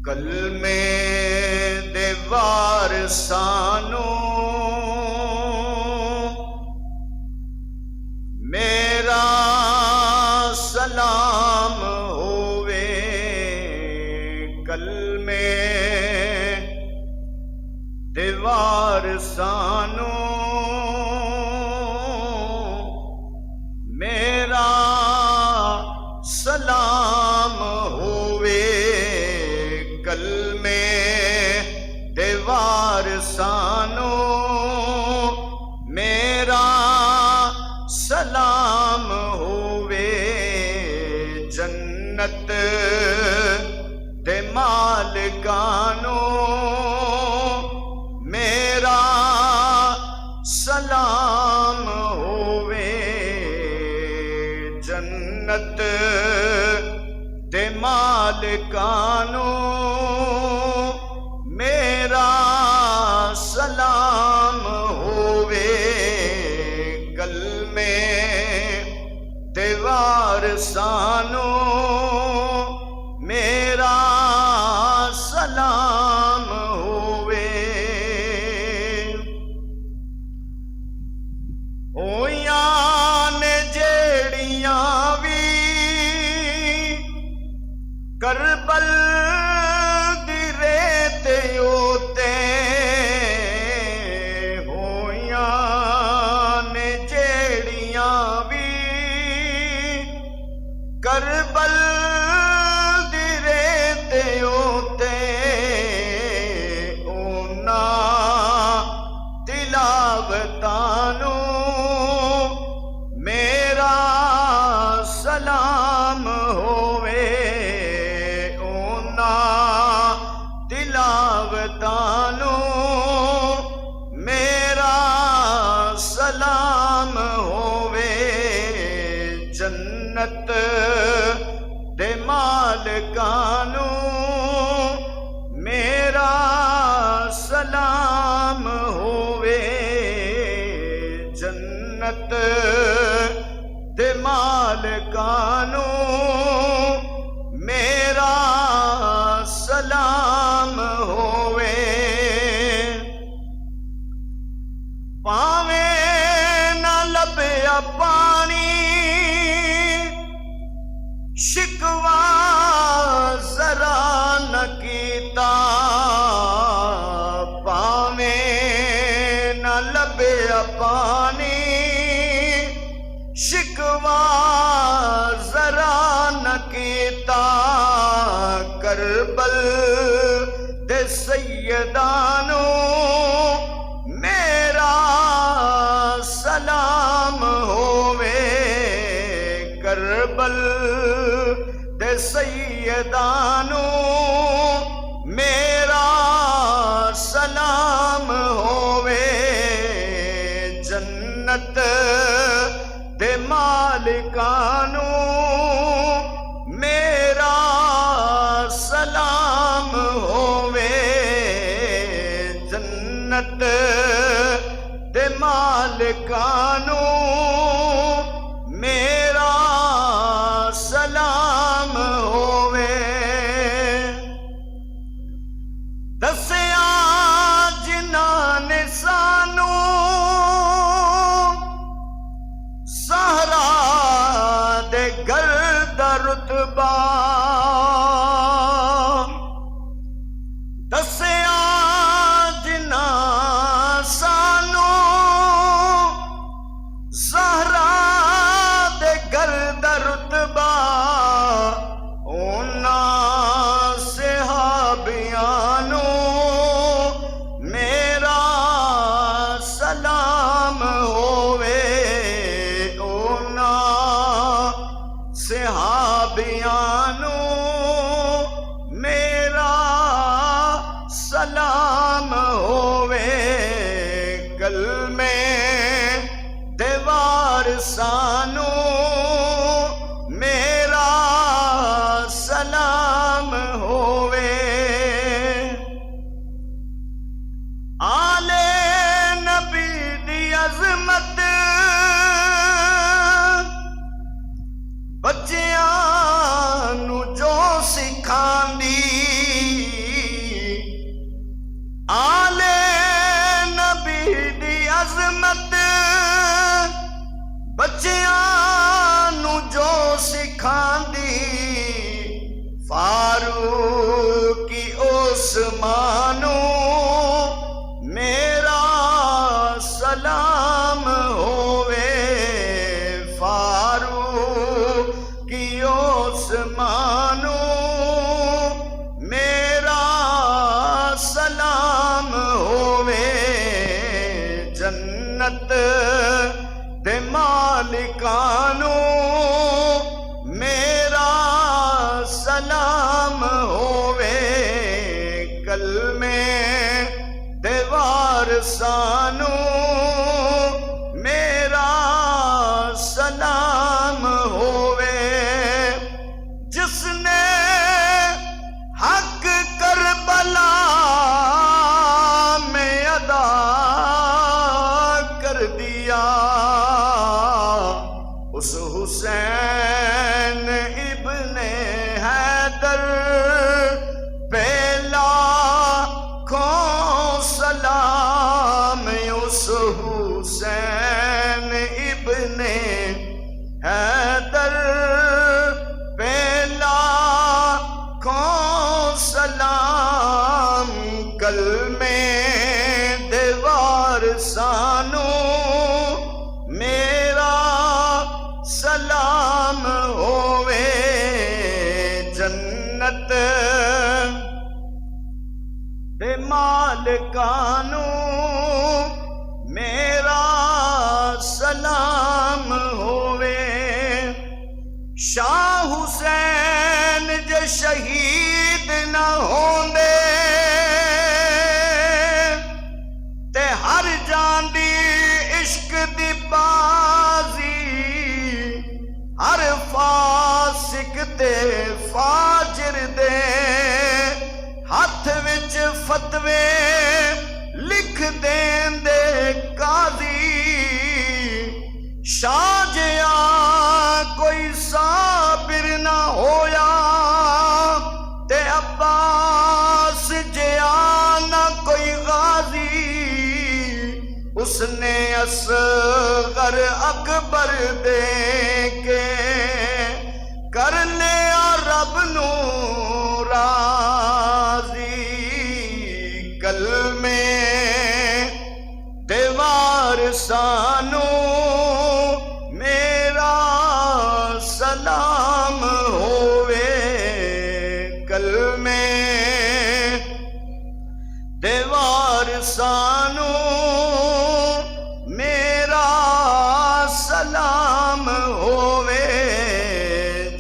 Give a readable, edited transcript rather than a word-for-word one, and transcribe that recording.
کلمے دے وارثانوں میرا سلام ہووے، کلمے دے وارثانوں میرا سلام ہووے، کلمے دے وارثانوں میرا سلام ہووے، جنت دے مالکانوں میرا سلام ہووے، جنت دے مالکانوں میرا سلام ہووے، کلمے دے وارثانوں میرا سلام ہووے، ہویاں نے جیڑیاں وی کربل دی ریت اوتے، ہویاں نے جیڑیاں وی کربل دی ریت اوتے، اونا تلاوتانوں میرا سلام ہووے، اونا تلاوتانوں میرا سلام ہووے، جنت دے مالکانوں میرا سلام ہووے، جنت دے مالکانوں میرا سلام ہووے، پاویں نہ لبیا پانی شکوا ذرا نہ کیتا، پاویں نہ لبیا پانی شکوا ذرا نہ کیتا، کربل دے سیدانوں میرا سلام ہووے، کربل دے سیدانوں میرا سلام ہووے، جنت دے مالکانوں میرا سلام ہووے، جنت دے مالکانوں میرا سلام ہووے، دسیا جنہاں نے سانوں سہرا دے گرد رتبہ، دسیا جنہاں سانوں سہرا دے گرد رتبہ، اونا صحابیانوں میرا سلام ہووے، اونا صحابیانوں میرا سلام ہووے، کلمے دے وارثانوں میرا سلام ہووے، آلِ نبی دی عظمت بچیاں نو جو سکھاندی ਬੱਚਿਆਂ ਨੂੰ ਜੋ ਸਿਖਾਂਦੀ ਫਾਰੂਕੀ ਉਸਮਾਨੋ ਮੇਰਾ ਸਲਾਮ ਹੋਵੇ ਫਾਰੂਕੀ ਉਸਮਾਨੋ ਮੇਰਾ ਸਲਾਮ ਹੋਵੇ ਜੰਨਤ ਦੇ ਮਾਲਿਕਾਂ ਨੂੰ ਮੇਰਾ ਸਲਾਮ ਹੋਵੇ ਕਲਮੇ ਦੇ ਵਾਰਸਾਂ ਨੂੰ ਮੇਰਾ ਸਲਾਮ ਹੋਵੇ ਜਿਸ ਨੇ ਹੱਕ ਕਰਬਲਾ میں ادا کر دیا اس حسین ابن حیدر پہ لاکھوں سلام اس حسین ابن حیدر پہ لاکھوں سلام کلمے دے وارثانو میرا سلام ہووے جنت دے مالکانو میرا سلام ہووے شاہ حسین جے شہید نہ ہوندے تے ہر جاندی عشق دی بازی ہر فاسق تے فاجر دے ہاتھ وچ فتوے لکھ دین دے قاضی شاہ جیا کوئی صابر نہ ہویا تے عباس جیا نہ کوئی غازی اس نے اصغر اکبر دے کے کر لیا رب نو راضی کلمے دے وارثانو میرا سلام ہووے کلمے دے وارثانو